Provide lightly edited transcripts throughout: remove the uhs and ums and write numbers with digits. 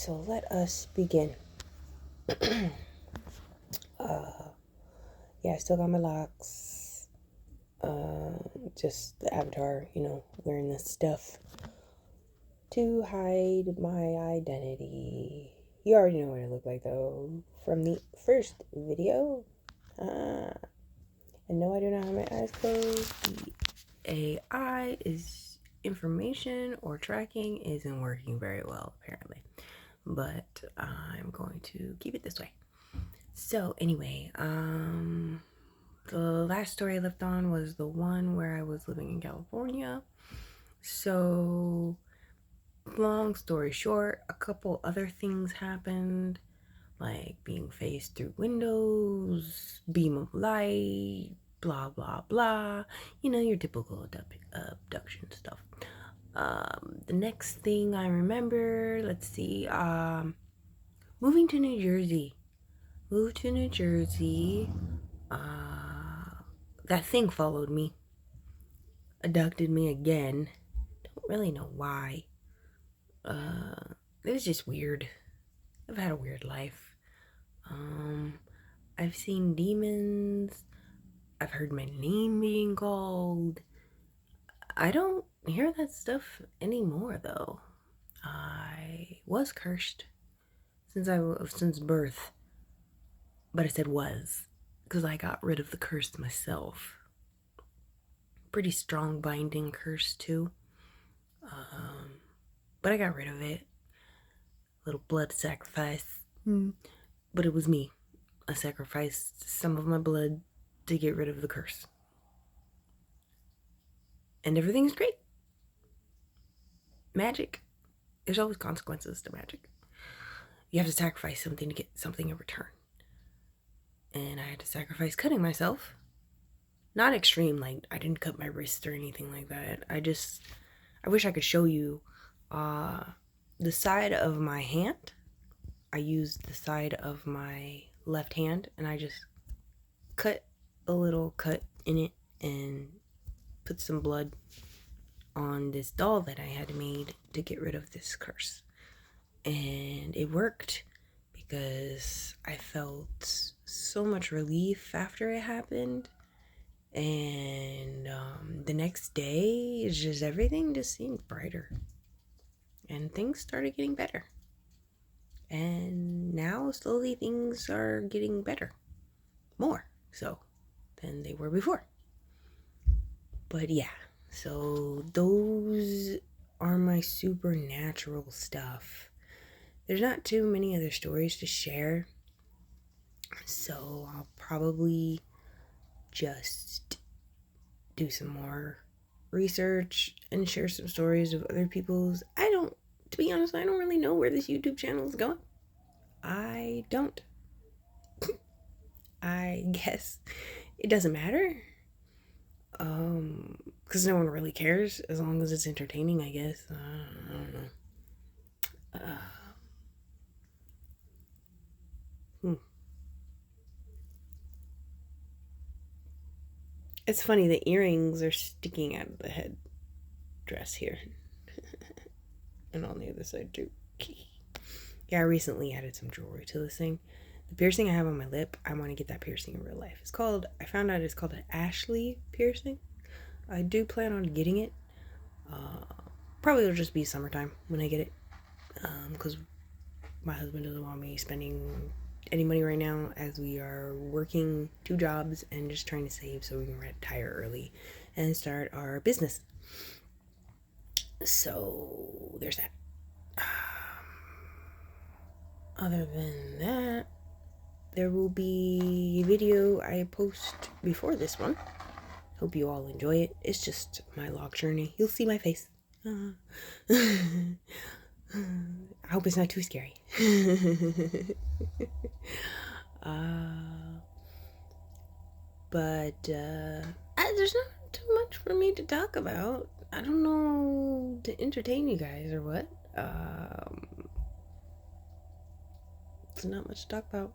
so let us begin. Yeah, I still got my locks. Just the avatar, wearing this stuff to hide my identity. You already know what I look like, though, from the first video. And no, I do not have my eyes closed. The AI is information or tracking isn't working very well, apparently. But I'm going to keep it this way. So anyway, the last story I left on was the one where I was living in California. So long story short, a couple other things happened, like being phased through windows, beam of light, blah blah blah. Your typical abduction stuff. The next thing I remember, let's see, moving to New Jersey. Moved to New Jersey. That thing followed me. Abducted me again. Don't really know why. It was just weird. I've had a weird life. I've seen demons. I've heard my name being called. I don't hear that stuff anymore, though. I was cursed since birth. But I said was, because I got rid of the curse myself. Pretty strong binding curse, too. But I got rid of it. Little blood sacrifice. But it was me. I sacrificed some of my blood to get rid of the curse. And everything's great. Magic. There's always consequences to magic. You have to sacrifice something to get something in return. And I had to sacrifice cutting myself. Not extreme, like I didn't cut my wrist or anything like that. I wish I could show you the side of my hand. I used the side of my left hand and I just cut a little cut in it and put some blood on this doll that I had made to get rid of this curse. And it worked because I felt so much relief after it happened. And the next day, it's just everything just seemed brighter. And things started getting better. And now, slowly, things are getting better. More so than they were before. But yeah, so those are my supernatural stuff. There's not too many other stories to share. So I'll probably just do some more research and share some stories of other people's. To be honest, I don't really know where this YouTube channel is going. I don't. I guess it doesn't matter. Because no one really cares as long as it's entertaining, I guess. I don't know. It's funny, the earrings are sticking out of the head dress here. And on the other side too. Yeah, I recently added some jewelry to this thing. The piercing I have on my lip, I want to get that piercing in real life. I found out it's called an Ashley piercing. I do plan on getting it. Probably it'll just be summertime when I get it. Because my husband doesn't want me spending any money right now as we are working 2 jobs and just trying to save so we can retire early and start our business. So there's that. Other than that, there will be a video I post before this one. Hope you all enjoy it. It's just my log journey. You'll see my face. I hope it's not too scary. But there's not too much for me to talk about. I don't know to entertain you guys or what. There's not much to talk about.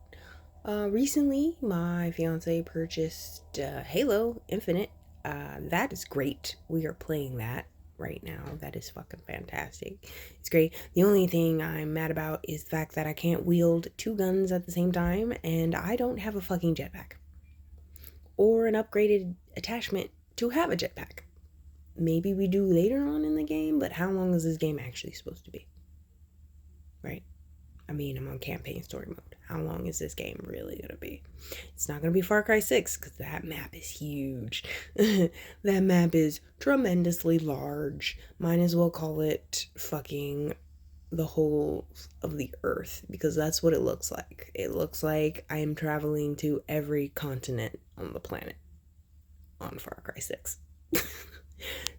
Recently, my fiance purchased Halo Infinite. That is great. We are playing that. right now. That is fucking fantastic. It's great. The only thing I'm mad about is the fact that I can't wield 2 guns at the same time, and I don't have a fucking jetpack or an upgraded attachment to have a jetpack. Maybe we do later on in the game, but how long is this game actually supposed to be? Right? I mean, I'm on campaign story mode. How long is this game really going to be? It's not going to be Far Cry 6 because that map is huge. That map is tremendously large. Might as well call it fucking the whole of the earth because that's what it looks like. It looks like I am traveling to every continent on the planet on Far Cry 6.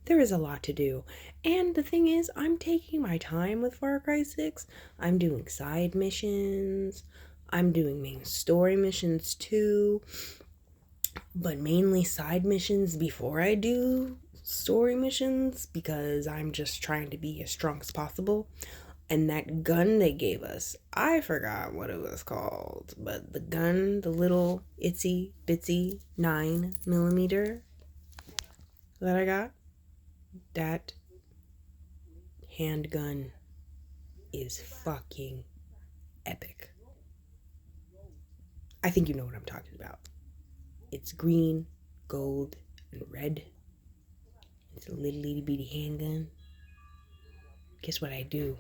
There is a lot to do. And the thing is, I'm taking my time with Far Cry 6. I'm doing side missions. I'm doing main story missions too. But mainly side missions before I do story missions because I'm just trying to be as strong as possible. And that gun they gave us, I forgot what it was called. But the gun, the little itsy bitsy 9mm that I got, that handgun is fucking epic. I think you know what I'm talking about. It's green, gold, and red. It's a little itty bitty handgun. Guess what I do?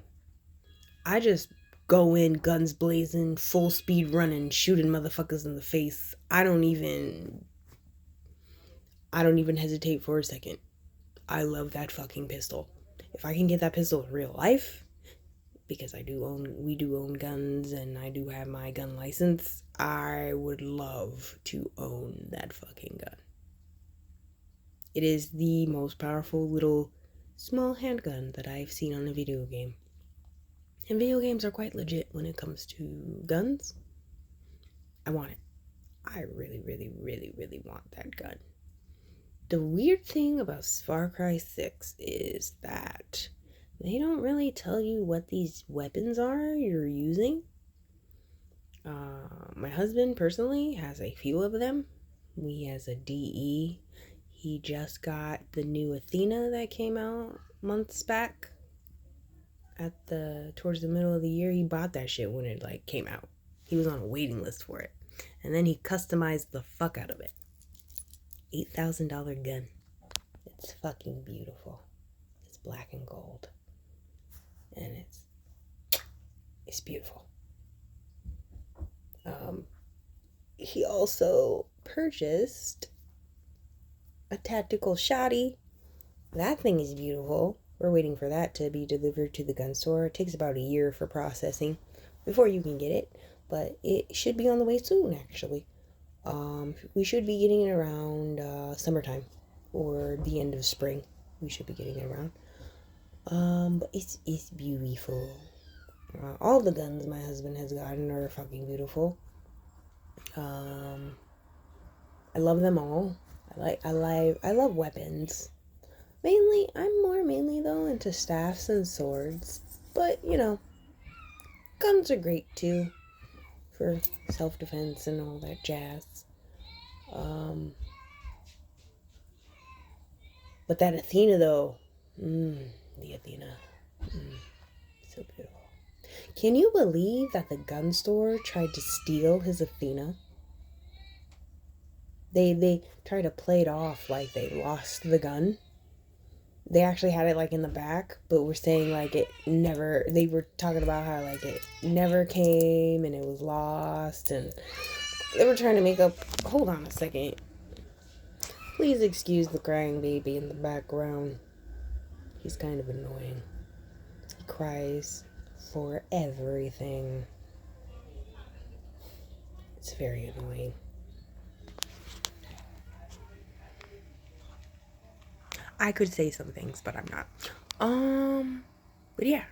I just go in guns blazing, full speed running, shooting motherfuckers in the face. I don't even hesitate for a second. I love that fucking pistol. If I can get that pistol in real life, because we do own guns and I do have my gun license, I would love to own that fucking gun. It is the most powerful little small handgun that I've seen on a video game. And video games are quite legit when it comes to guns. I want it. I really, really, really, really want that gun. The weird thing about Far Cry 6 is that they don't really tell you what these weapons are you're using. My husband personally has a few of them. He has a DE. He just got the new Athena that came out months back. Towards the middle of the year, he bought that shit when it came out. He was on a waiting list for it. And then he customized the fuck out of it. $8,000 gun. It's fucking beautiful. It's black and gold. And it's beautiful. He also purchased a tactical shotty. That thing is beautiful. We're waiting for that to be delivered to the gun store. It takes about a year for processing before you can get it, but it should be on the way soon, actually. We should be getting it around summertime or the end of spring. We should be getting it around. But it's beautiful. All the guns my husband has gotten are fucking beautiful. I love them all. I love weapons. I'm more mainly though into staffs and swords. But guns are great too for self-defense and all that jazz. But that Athena though, the Athena, so beautiful. Can you believe that the gun store tried to steal his Athena? They tried to play it off like they lost the gun. They actually had it in the back, but were saying they were talking about how it never came and it was lost, and they were trying to make up. Hold on a second. Please excuse the crying baby in the background. He's kind of annoying. He cries for everything. It's very annoying. I could say some things, but I'm not. But yeah,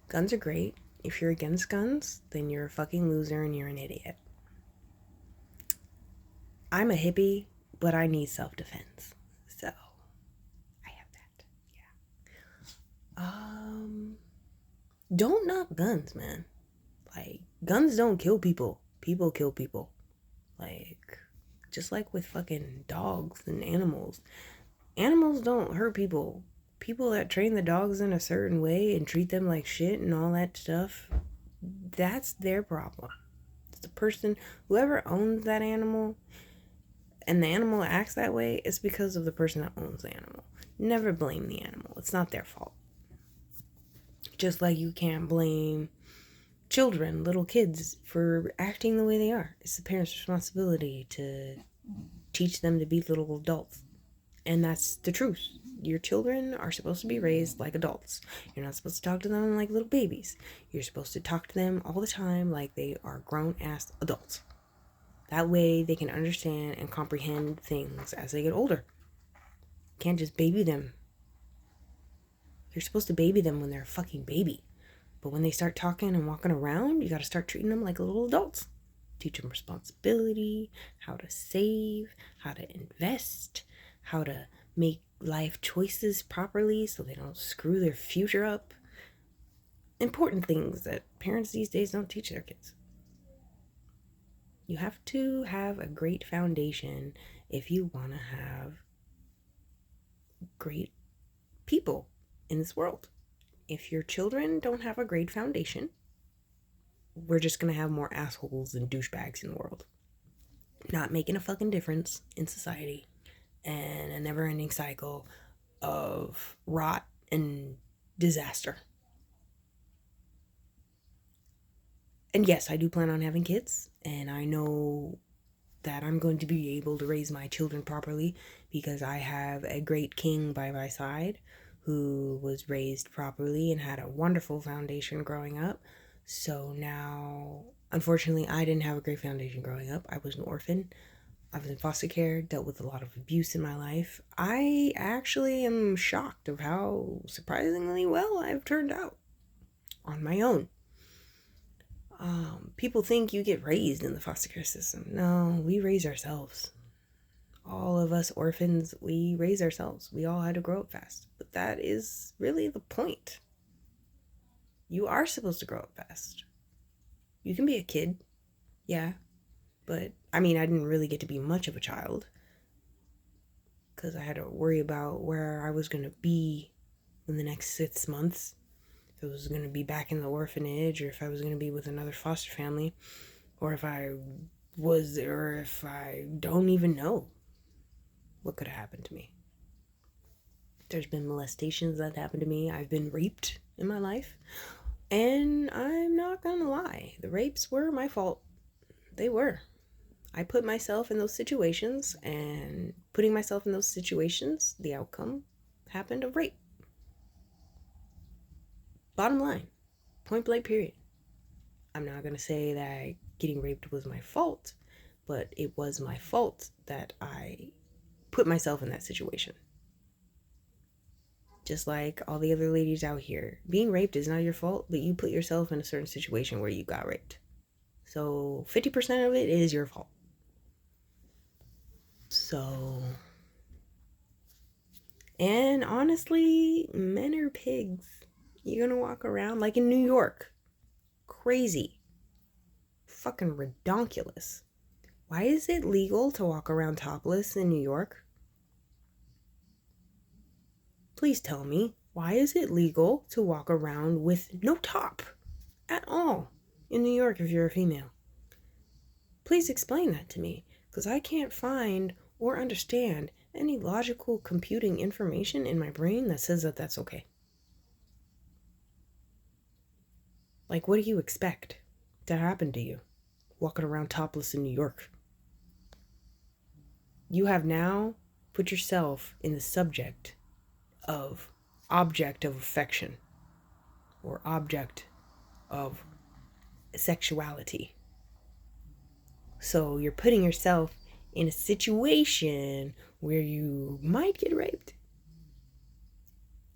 guns are great. If you're against guns, then you're a fucking loser and you're an idiot. I'm a hippie, but I need self-defense. So, I have that. Yeah. Don't knock guns, man. Guns don't kill people. People kill people. Just like with fucking dogs and animals. Animals don't hurt people. people that train the dogs in a certain way and treat them like shit and all that stuff, that's their problem. It's the person, whoever owns that animal, and the animal acts that way, it's because of the person that owns the animal. Never blame the animal. It's not their fault. Just like you can't blame children, little kids, for acting the way they are. It's the parents' responsibility to teach them to be little adults. And that's the truth. Your children are supposed to be raised like adults. You're not supposed to talk to them like little babies. You're supposed to talk to them all the time like they are grown-ass adults. That way they can understand and comprehend things as they get older. You can't just baby them. You're supposed to baby them when they're a fucking baby. But when they start talking and walking around, you gotta start treating them like little adults. Teach them responsibility, how to save, how to invest, how to make life choices properly so they don't screw their future up. Important things that parents these days don't teach their kids. You have to have a great foundation if you want to have great people in this world. If your children don't have a great foundation, we're just going to have more assholes and douchebags in the world. Not making a fucking difference in society, and a never-ending cycle of rot and disaster. And yes, I do plan on having kids, and I know that I'm going to be able to raise my children properly because I have a great king by my side who was raised properly and had a wonderful foundation growing up. So now, unfortunately, I didn't have a great foundation growing up. I was an orphan. I was in foster care, dealt with a lot of abuse in my life. I actually am shocked of how surprisingly well I've turned out on my own. People think you get raised in the foster care system. No, we raise ourselves. All of us orphans, we raise ourselves. We all had to grow up fast. But that is really the point. You are supposed to grow up fast. You can be a kid, yeah. But, I mean, I didn't really get to be much of a child because I had to worry about where I was going to be in the next 6 months. If I was going to be back in the orphanage, or if I was going to be with another foster family, or if I don't even know what could have happened to me. There's been molestations that happened to me. I've been raped in my life. And I'm not gonna lie, the rapes were my fault. They were. I put myself in those situations, and putting myself in those situations, the outcome happened of rape. Bottom line, point blank period. I'm not gonna say that getting raped was my fault, but it was my fault that I put myself in that situation. Just like all the other ladies out here, being raped is not your fault, but you put yourself in a certain situation where you got raped. So 50% of it is your fault. So, and honestly, men are pigs. You're gonna walk around like in New York. Crazy. Fucking redonkulous. Why is it legal to walk around topless in New York? Please tell me, why is it legal to walk around with no top at all in New York if you're a female? Please explain that to me, because I can't find or understand any logical computing information in my brain that says that that's okay. Like, what do you expect to happen to you walking around topless in New York? You have now put yourself in the subject of object of affection or object of sexuality. So you're putting yourself in a situation where you might get raped.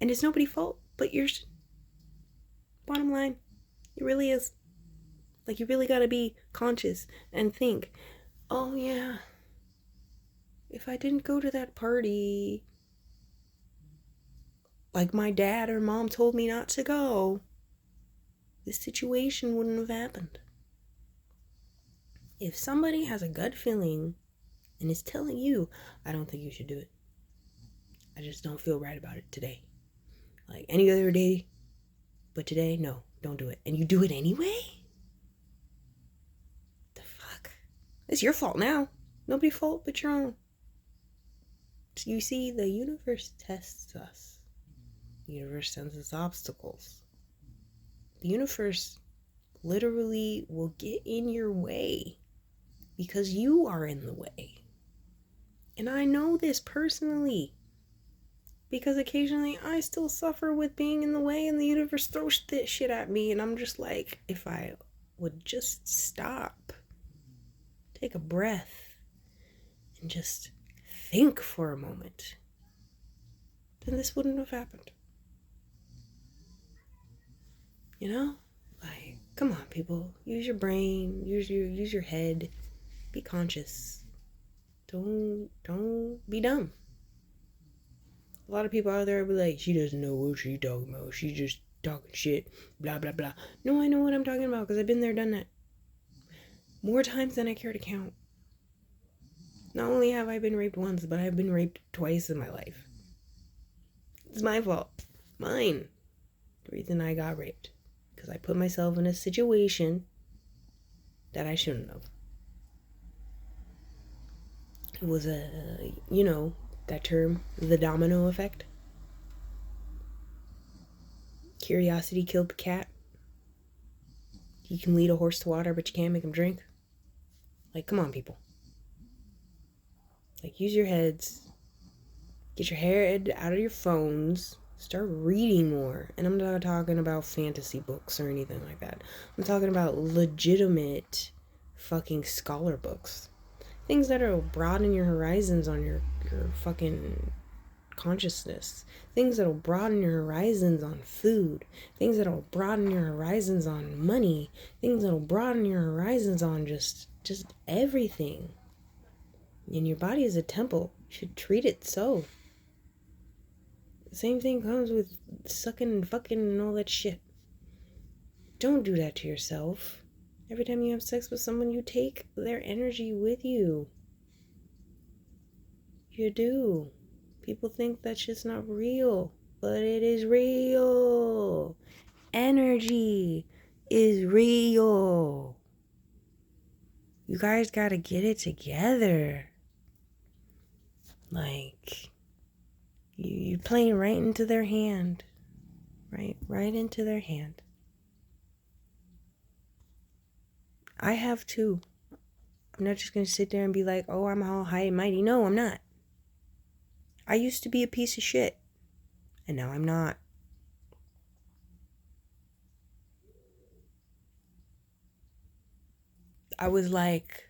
And it's nobody's fault but yours. Bottom line, it really is. Like, you really gotta be conscious and think, oh yeah, if I didn't go to that party, like my dad or mom told me not to go, this situation wouldn't have happened. If somebody has a gut feeling and is telling you, I don't think you should do it, I just don't feel right about it today, Like any other day, but today, no, don't do it. And you do it anyway? The fuck? It's your fault now. Nobody's fault but your own. You see, the universe tests us. The universe sends us obstacles. The universe literally will get in your way because you are in the way. And I know this personally because occasionally I still suffer with being in the way and the universe throws this shit at me and I'm just like, if I would just stop, take a breath, and just think for a moment, then this wouldn't have happened. You know? Like, come on, people. Use your brain, use your head, be conscious. Don't be dumb. A lot of people out there be like, she doesn't know what she's talking about. She's just talking shit, blah, blah, blah. No, I know what I'm talking about because I've been there, done that. More times than I care to count. Not only have I been raped once, but I've been raped twice in my life. It's my fault. Mine. The reason I got raped. Because I put myself in a situation that I shouldn't have. It was that term, the domino effect. Curiosity killed the cat. You can lead a horse to water, but you can't make him drink. Like, come on, people. Like, use your heads. Get your head out of your phones. Start reading more. And I'm not talking about fantasy books or anything like that. I'm talking about legitimate fucking scholar books. Things that'll broaden your horizons on your fucking consciousness. Things that'll broaden your horizons on food. Things that'll broaden your horizons on money. Things that'll broaden your horizons on just everything. And your body is a temple. You should treat it so. The same thing comes with sucking and fucking and all that shit. Don't do that to yourself. Every time you have sex with someone, you take their energy with you. You do. People think that shit's not real, but it is real. Energy is real. You guys gotta get it together. Like, you're playing right into their hand. Right into their hand. I have too. I'm not just gonna sit there and be like, oh, I'm all high and mighty. No, I'm not. I used to be a piece of shit. And now I'm not. I was like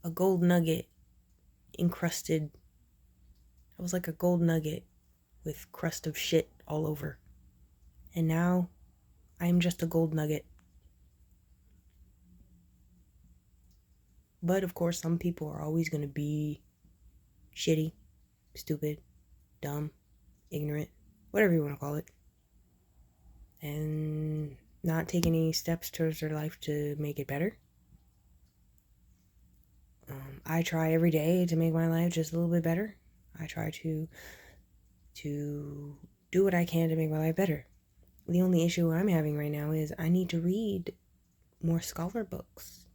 a gold nugget encrusted. I was like a gold nugget with crust of shit all over. And now I am just a gold nugget. But of course, some people are always going to be shitty, stupid, dumb, ignorant, whatever you want to call it. And not take any steps towards their life to make it better. I try every day to make my life just a little bit better. I try to do what I can to make my life better. The only issue I'm having right now is I need to read more scholar books.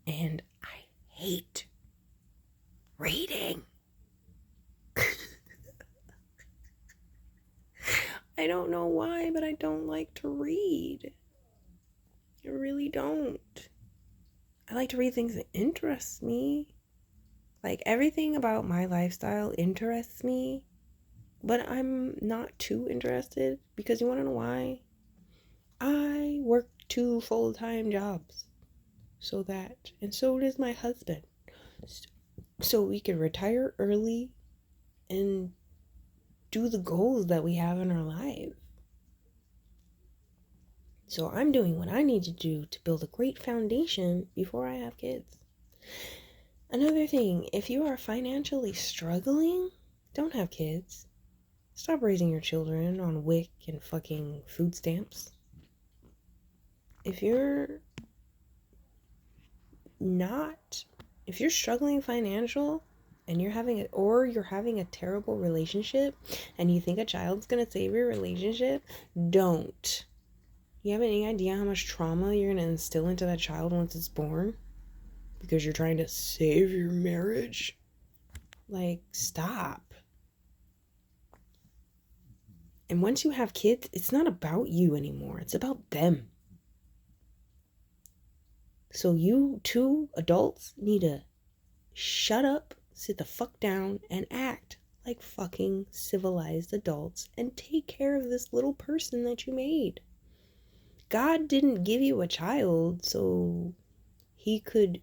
And I hate reading. I don't know why, but I don't like to read. I really don't. I like to read things that interest me. Like, everything about my lifestyle interests me, but I'm not too interested because you want to know why? I work 2 full-time jobs. And so does my husband. So we can retire early and do the goals that we have in our life. So I'm doing what I need to do to build a great foundation before I have kids. Another thing, if you are financially struggling, don't have kids. Stop raising your children on WIC and fucking food stamps. If you're struggling financially, and you're having a terrible relationship and you think a child's gonna save your relationship, don't. You have any idea how much trauma you're gonna instill into that child once it's born? Because you're trying to save your marriage? Like, stop. And once you have kids, it's not about you anymore. It's about them. So you two adults need to shut up, sit the fuck down, and act like fucking civilized adults and take care of this little person that you made. God didn't give you a child so you could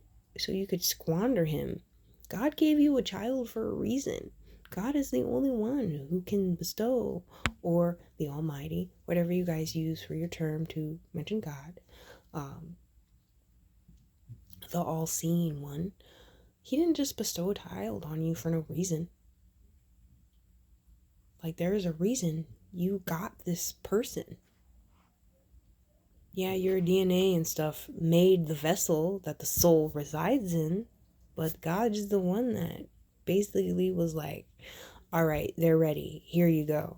squander him. God gave you a child for a reason. God is the only one who can bestow, or the Almighty, whatever you guys use for your term to mention God, the all-seeing one. He didn't just bestow a child on you for no reason. Like, there is a reason you got this person. Yeah, your DNA and stuff made the vessel that the soul resides in, but God is the one that basically was like, all right, they're ready. Here you go.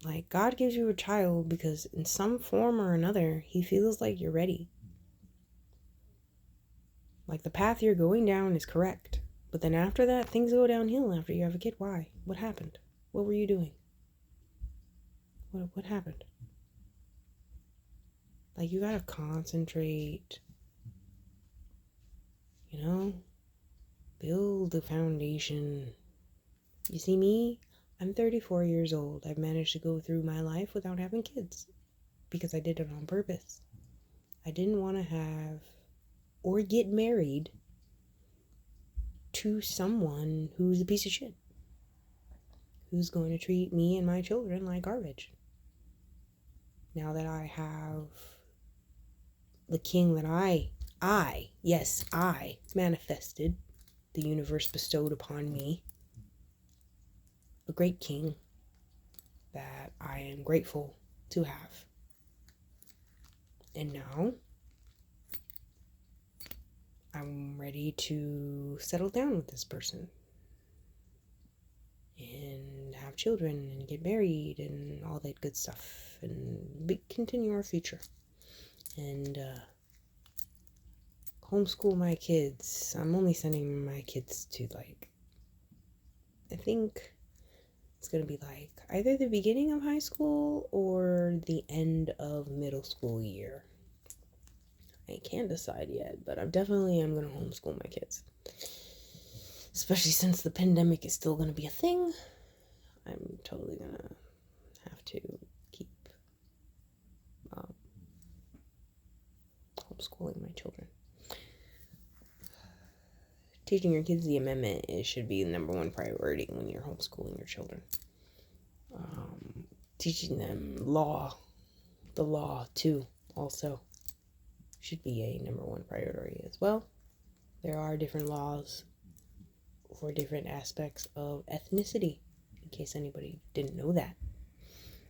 Like, God gives you a child because in some form or another, he feels like you're ready. Like, the path you're going down is correct. But then after that, things go downhill after you have a kid. Why? What happened? What were you doing? What happened? Like, you gotta concentrate. You know? Build the foundation. You see me? I'm 34 years old. I've managed to go through my life without having kids because I did it on purpose. I didn't want to have or get married to someone who's a piece of shit, who's going to treat me and my children like garbage. Now that I have the king that I manifested, the universe bestowed upon me, a great king that I am grateful to have. And now I'm ready to settle down with this person and have children and get married and all that good stuff and continue our future and homeschool my kids. I'm only sending my kids to, like, I think it's gonna be like either the beginning of high school or the end of middle school year. I can't decide yet, but I'm gonna homeschool my kids. Especially since the pandemic is still gonna be a thing. I'm totally gonna have to keep homeschooling my children. Teaching your kids the amendment, it should be the number one priority when you're homeschooling your children. Teaching them the law too, also should be a number one priority as well. There are different laws for different aspects of ethnicity, in case anybody didn't know that.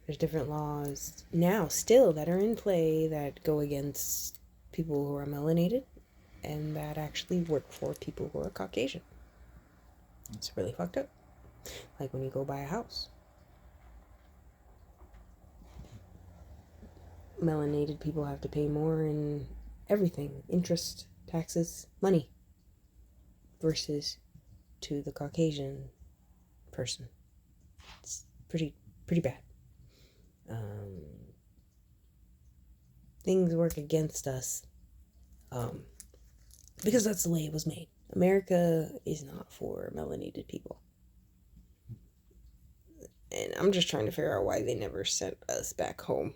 There's different laws now still that are in play that go against people who are melanated and that actually work for people who are Caucasian. It's really fucked up. Like when you go buy a house, melanated people have to pay more in everything, interest, taxes, money, versus to the Caucasian person. It's pretty bad. Things work against us because that's the way it was made. America is not for melanated people. And I'm just trying to figure out why they never sent us back home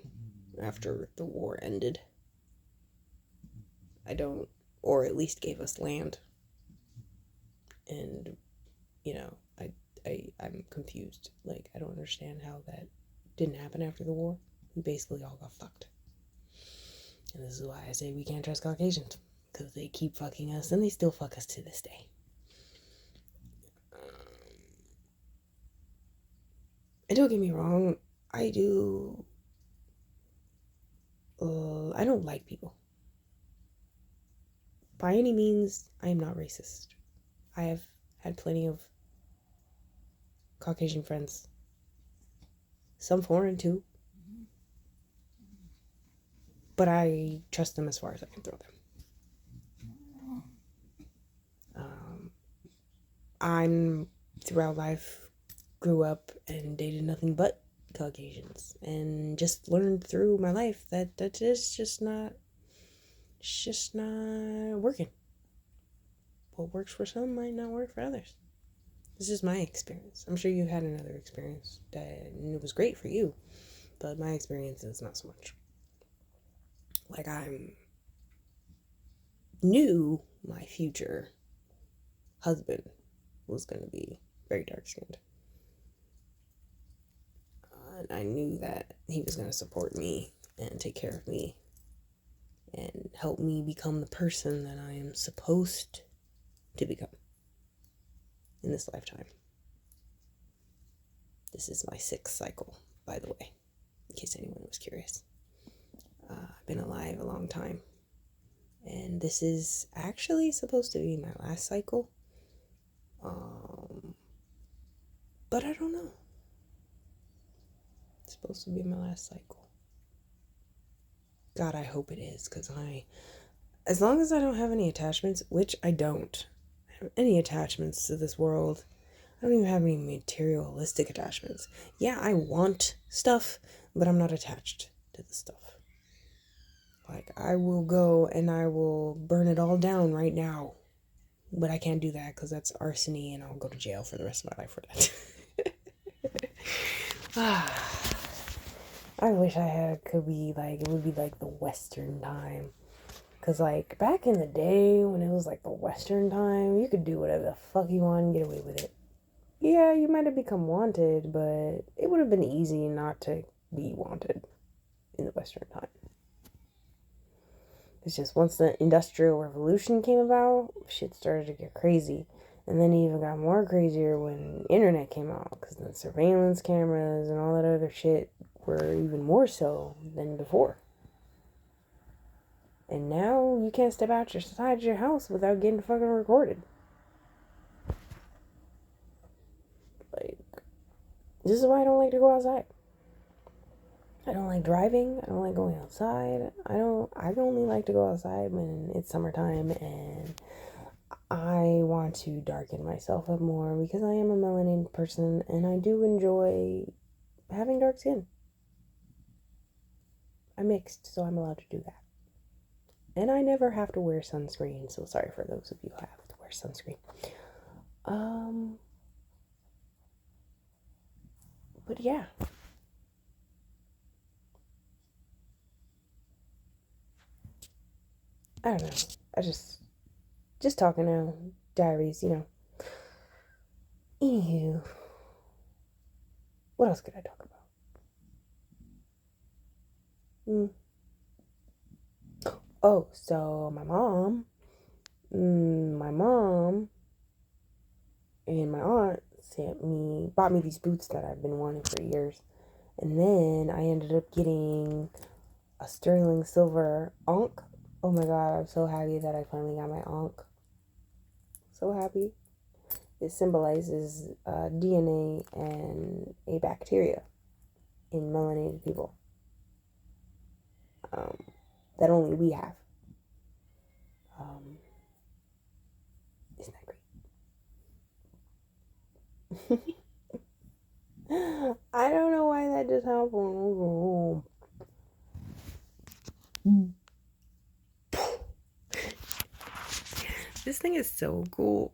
after the war ended. Or at least gave us land. And, you know, I'm confused. Like, I don't understand how that didn't happen after the war. We basically all got fucked. And this is why I say we can't trust Caucasians. Because they keep fucking us, and they still fuck us to this day. And don't get me wrong, I don't like people. By any means, I am not racist. I have had plenty of Caucasian friends. Some foreign too. But I trust them as far as I can throw them. I'm, throughout life, grew up and dated nothing but Caucasians. And just learned through my life that is just not, it's just not working. What works for some might not work for others. This is my experience. I'm sure you had another experience that and it was great for you, but my experience is not so much. Like, I knew my future husband was going to be very dark skinned. And I knew that he was going to support me and take care of me and help me become the person that I am supposed to become in this lifetime. This is my 6th cycle, by the way, in case anyone was curious. I've been alive a long time, and this is actually supposed to be my last cycle. But I don't know. It's supposed to be my last cycle. God, I hope it is, because as long as I don't have any attachments, which I don't have any attachments to this world, I don't even have any materialistic attachments. Yeah, I want stuff, but I'm not attached to the stuff. Like, I will go and I will burn it all down right now. But I can't do that because that's arsony and I'll go to jail for the rest of my life for that. I wish could be like, it would be like the Western time. Because, like, back in the day when it was like the Western time, you could do whatever the fuck you want and get away with it. Yeah, you might have become wanted, but it would have been easy not to be wanted in the Western time. It's just once the Industrial Revolution came about, shit started to get crazy. And then it even got more crazier when the internet came out, because the surveillance cameras and all that other shit were even more so than before. And now you can't step outside your house without getting fucking recorded. Like, this is why I don't like to go outside. I don't like driving. I don't like going outside. I only like to go outside when it's summertime and I want to darken myself up more because I am a melanated person and I do enjoy having dark skin. I'm mixed, so I'm allowed to do that. And I never have to wear sunscreen, so sorry for those of you who have to wear sunscreen. But yeah. I don't know. I just talking now. Diaries, Anywho. What else could I talk about? Oh, so my mom and my aunt bought me these boots that I've been wanting for years. And then I ended up getting a sterling silver Ankh. Oh my god, I'm so happy that I finally got my Ankh. So happy. It symbolizes DNA and a bacteria in melanated people that only we have. Isn't that great? I don't know why that just happened. This thing is so cool.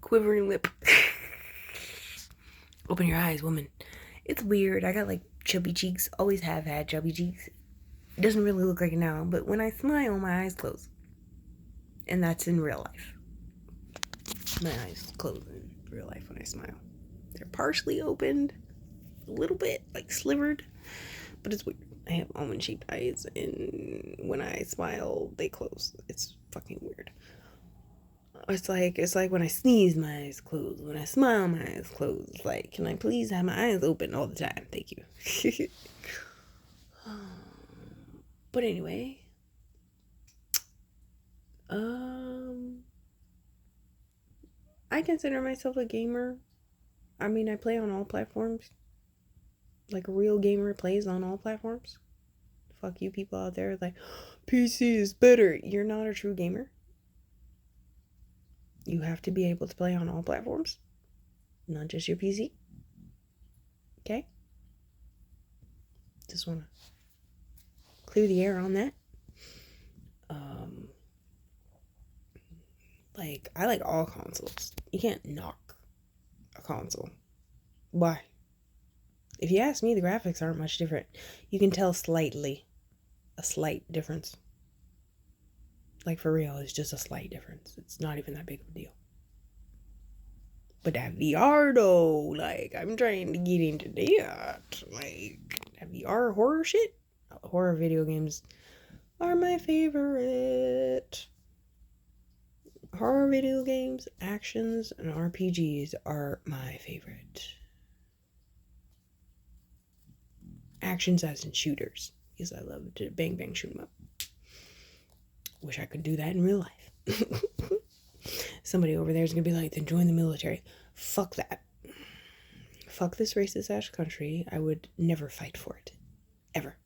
Quivering lip. Open your eyes, woman. It's weird. I got like chubby cheeks. Always have had chubby cheeks. It doesn't really look like it now, but when I smile, my eyes close. And that's in real life. My eyes close in real life when I smile. They're partially opened, a little bit, like slivered, but it's weird. I have almond-shaped eyes, and when I smile, they close. It's fucking weird. It's like when I sneeze, my eyes close. When I smile, my eyes close. It's like, can I please have my eyes open all the time? Thank you. But anyway, I consider myself a gamer. I mean, I play on all platforms. Like a real gamer plays on all platforms. Fuck you people out there like, PC is better. You're not a true gamer. You have to be able to play on all platforms, not just your PC. Okay? Just want to clear the air on that. Like, I like all consoles. You can't knock a console. Why? If you ask me, the graphics aren't much different. You can tell a slight difference. Like, for real, it's just a slight difference. It's not even that big of a deal. But that VR, though, like, I'm trying to get into that. Like, that VR horror shit? Horror video games are my favorite. Horror video games, actions, and RPGs are my favorite. Actions as in shooters, because I love to bang bang shoot 'em up. Wish I could do that in real life. Somebody over there is gonna be like, then join the military. Fuck that. Fuck this racist ass country. I would never fight for it. Ever.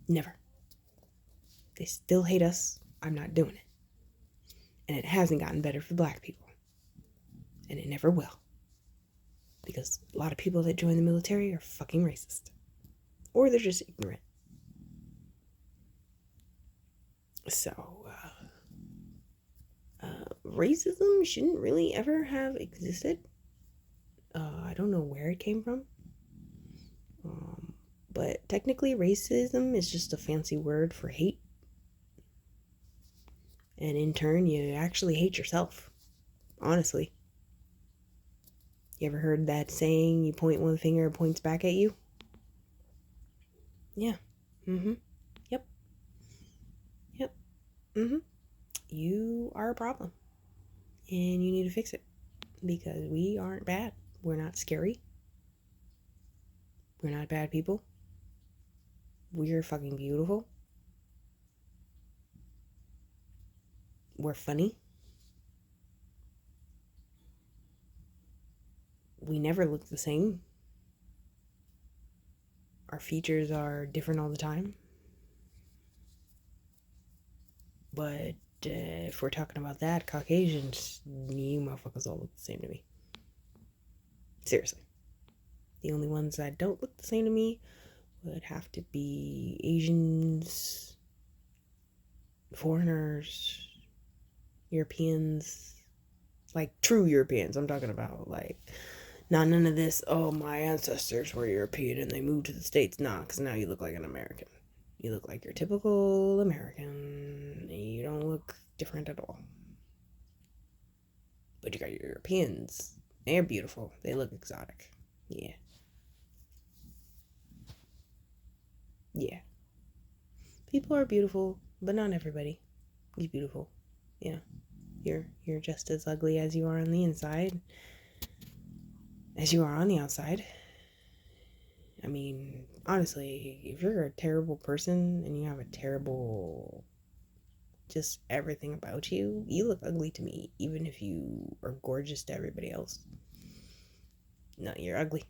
Never. They still hate us. I'm not doing it. And it hasn't gotten better for black people. And it never will. Because a lot of people that join the military are fucking racist. Or they're just ignorant. So, racism shouldn't really ever have existed. I don't know where it came from. But technically racism is just a fancy word for hate. And in turn, you actually hate yourself. Honestly. You ever heard that saying, you point one finger, it points back at you? Yeah. Yep. You are a problem. And you need to fix it. Because we aren't bad. We're not scary. We're not bad people. We're fucking beautiful. We're funny. We never look the same. Our features are different all the time. But if we're talking about that, Caucasians, you motherfuckers all look the same to me. Seriously. The only ones that don't look the same to me would have to be Asians, foreigners, Europeans, like true Europeans. I'm talking about like, none of this, oh, my ancestors were European and they moved to the States. Nah, because now you look like an American. You look like your typical American. You don't look different at all. But you got your Europeans. They're beautiful. They look exotic. Yeah. People are beautiful, but not everybody is beautiful. Yeah. You're just as ugly as you are on the inside as you are on the outside. I mean, honestly, if you're a terrible person and you have a terrible just everything about you, you look ugly to me, even if you are gorgeous to everybody else. No, you're ugly.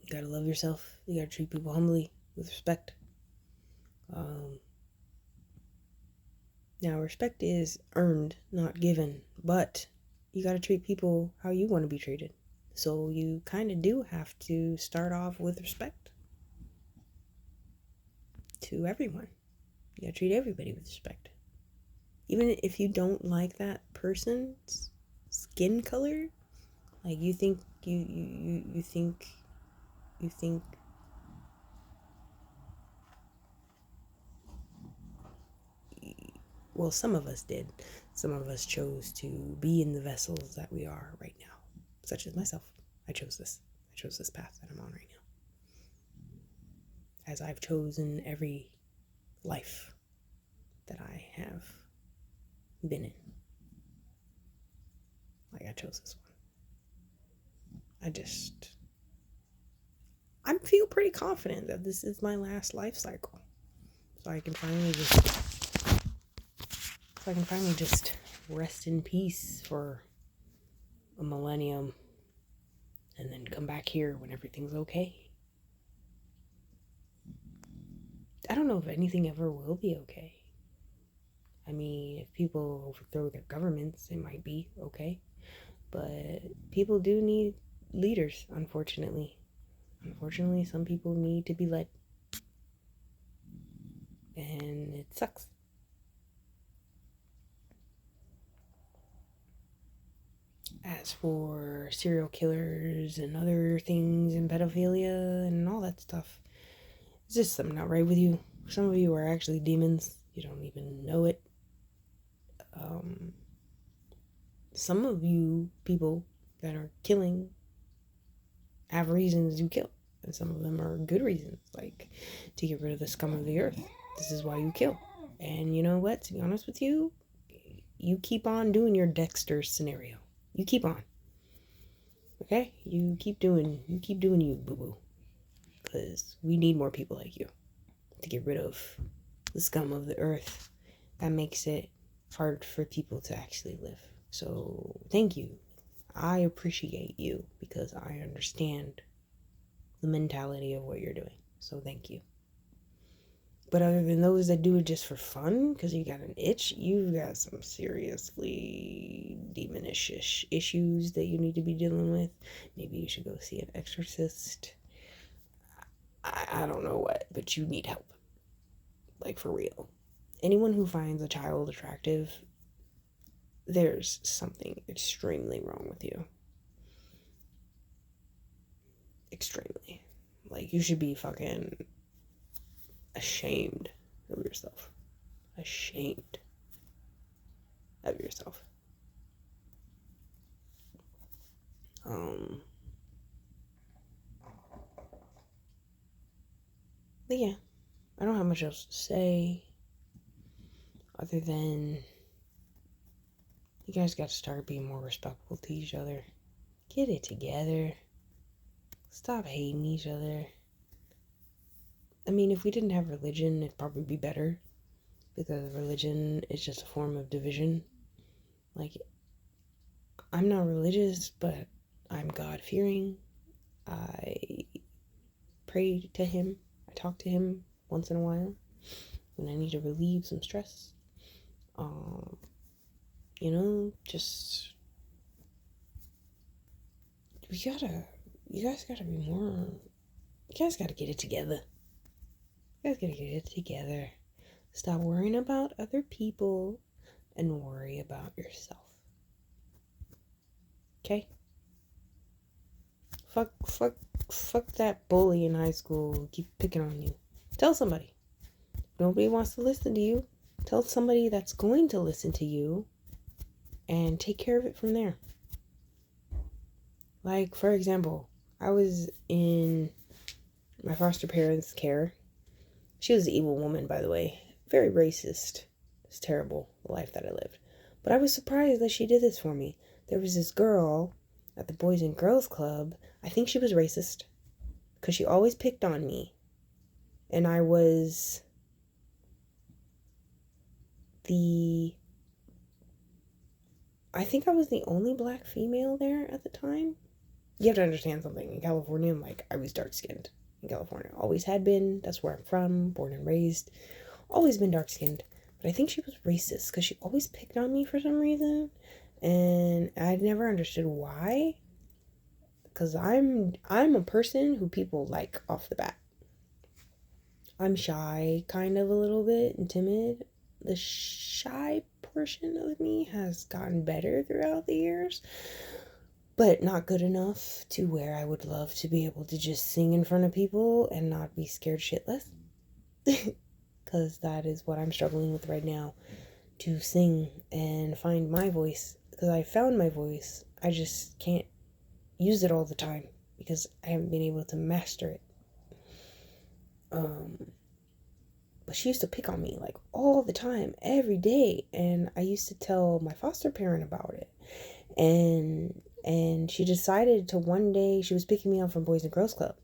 You gotta love yourself. You gotta treat people humbly, with respect. Now, respect is earned, not given, but you gotta treat people how you want to be treated. So you kind of do have to start off with respect to everyone. You gotta treat everybody with respect. Even if you don't like that person's skin color, like you think well, some of us did. Some of us chose to be in the vessels that we are right now, such as myself. I chose this path that I'm on right now, as I've chosen every life that I have been in. Like, I chose this one. I feel pretty confident that this is my last life cycle. So I can finally just rest in peace for a millennium and then come back here when everything's okay. I don't know if anything ever will be okay. I mean, if people overthrow their governments, it might be okay. But people do need leaders, unfortunately. Unfortunately, some people need to be led. And it sucks. As for serial killers and other things and pedophilia and all that stuff, it's just something not right with you. Some of you are actually demons. You don't even know it. Some of you people that are killing have reasons to kill. And some of them are good reasons, like to get rid of the scum of the earth. This is why you kill. And you know what? To be honest with you, you keep on doing your Dexter scenario. You keep on. Okay? You keep doing you, boo-boo. Because we need more people like you to get rid of the scum of the earth. That makes it hard for people to actually live. So, thank you. I appreciate you because I understand the mentality of what you're doing. So, thank you. But other than those that do it just for fun, because you got an itch, you've got some seriously demonish issues that you need to be dealing with. Maybe you should go see an exorcist. I don't know what, but you need help. Like, for real. Anyone who finds a child attractive, there's something extremely wrong with you. Extremely. Like, you should be fucking ashamed of yourself. Ashamed of yourself. But yeah, I don't have much else to say other than you guys got to start being more respectful to each other. Get it together. Stop hating each other. I mean, if we didn't have religion, it'd probably be better. Because religion is just a form of division. Like, I'm not religious, but I'm God-fearing. I pray to him. I talk to him once in a while when I need to relieve some stress. Just you guys gotta be more, you guys gotta get it together. You guys gotta get it together. Stop worrying about other people and worry about yourself. Okay? Fuck that bully in high school who keep picking on you. Tell somebody. Nobody wants to listen to you. Tell somebody that's going to listen to you and take care of it from there. Like, for example, I was in my foster parents' care. She was an evil woman, by the way. Very racist. It's terrible, the life that I lived. But I was surprised that she did this for me. There was this girl at the Boys and Girls Club. I think she was racist because she always picked on me. And I was I think I was the only black female there at the time. You have to understand something. In California, I was dark-skinned in California. Always had been. That's where I'm from, born and raised. Always been dark-skinned. But I think she was racist because she always picked on me for some reason. And I never understood why. Because I'm a person who people like off the bat. I'm shy, kind of a little bit, and timid. The shy portion of me has gotten better throughout the years. But not good enough to where I would love to be able to just sing in front of people and not be scared shitless. Because that is what I'm struggling with right now. To sing and find my voice. Because I found my voice. I just can't use it all the time. Because I haven't been able to master it. But she used to pick on me like all the time, every day. And I used to tell my foster parent about it. And she decided to one day, she was picking me up from Boys and Girls Club.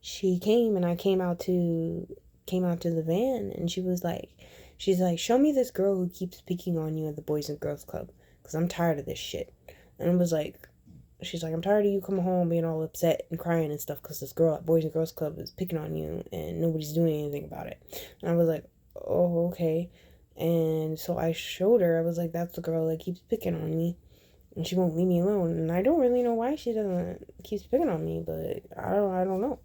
She came and I came out to the van, and she's like, show me this girl who keeps picking on you at the Boys and Girls Club, because I'm tired of this shit. And I was like, she's like, I'm tired of you coming home being all upset and crying and stuff because this girl at Boys and Girls Club is picking on you and nobody's doing anything about it. And I was like, oh, okay. And so I showed her, I was like, that's the girl that keeps picking on me and she won't leave me alone. And I don't really know why she keeps picking on me, but I don't know.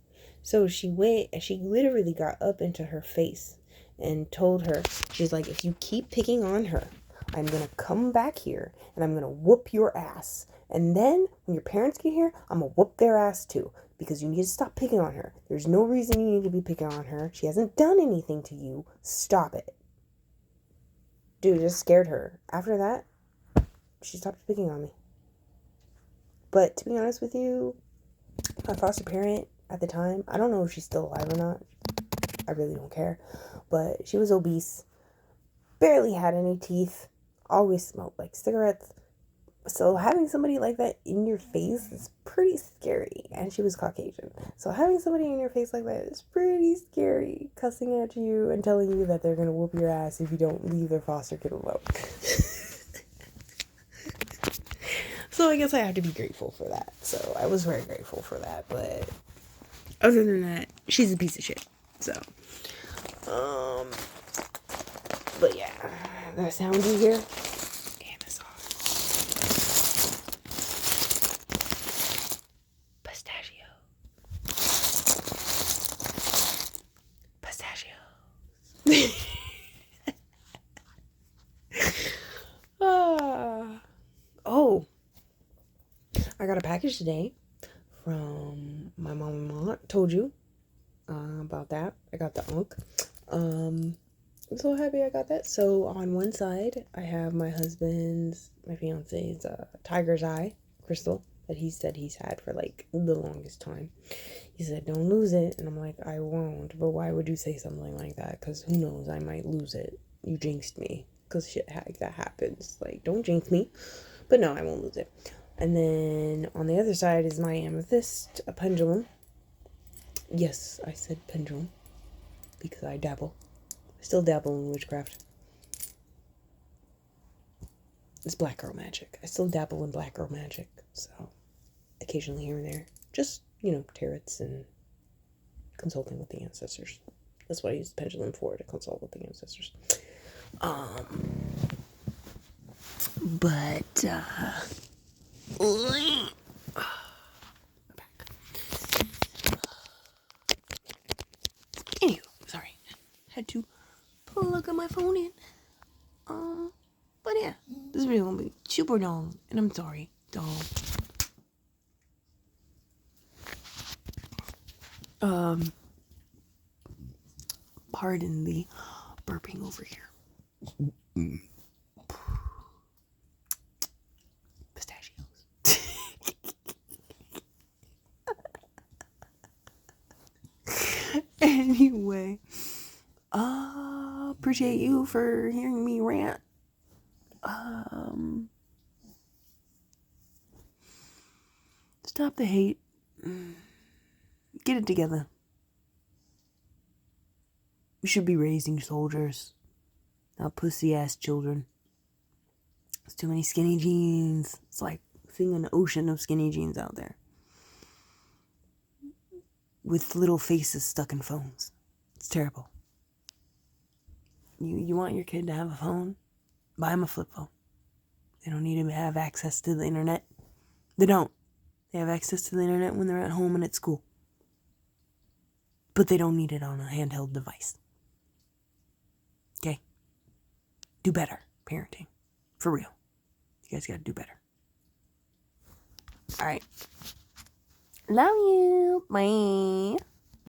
So she literally got up into her face and told her, she's like, if you keep picking on her, I'm going to come back here and I'm going to whoop your ass. And then when your parents get here, I'm going to whoop their ass too, because you need to stop picking on her. There's no reason you need to be picking on her. She hasn't done anything to you. Stop it. Dude, it just scared her. After that, she stopped picking on me. But to be honest with you, my foster parent at the time, I don't know if she's still alive or not. I really don't care. But she was obese, barely had any teeth, always smoked like cigarettes. So having somebody like that in your face is pretty scary. And she was Caucasian. So having somebody in your face like that is pretty scary. Cussing at you and telling you that they're going to whoop your ass if you don't leave their foster kid alone. So I guess I have to be grateful for that. So I was very grateful for that. But other than that, she's a piece of shit. So, but yeah, that sound you hear? Amazon. Pistachio. Oh, I got a package today from my mom and aunt. Told you about that. I got the unk. I'm so happy I got that. So on one side, I have my fiance's tiger's eye crystal that he said he's had for like the longest time. He said, don't lose it. And I'm like, I won't. But why would you say something like that? Because who knows, I might lose it. You jinxed me. Because shit like that happens. Like, don't jinx me. But no, I won't lose it. And then on the other side is my amethyst, a pendulum. Yes, I said pendulum. Because I dabble. I still dabble in witchcraft. It's black girl magic. I still dabble in black girl magic. So, occasionally here and there. Just, tarots and consulting with the ancestors. That's what I use the pendulum for, to consult with the ancestors. Anywho, sorry. Had to plug my phone in. But yeah, this video gonna be super long, and I'm sorry, dog. Pardon the burping over here. Pistachios. Anyway, appreciate you for hearing me rant. Stop the hate. Get it together. We should be raising soldiers, not pussy-ass children. There's too many skinny jeans. It's like seeing an ocean of skinny jeans out there. With little faces stuck in phones. It's terrible. You want your kid to have a phone? Buy them a flip phone. They don't need to have access to the internet. They don't. They have access to the internet when they're at home and at school. But they don't need it on a handheld device. Okay? Do better, parenting. For real. You guys gotta do better. Alright. Love you. Bye.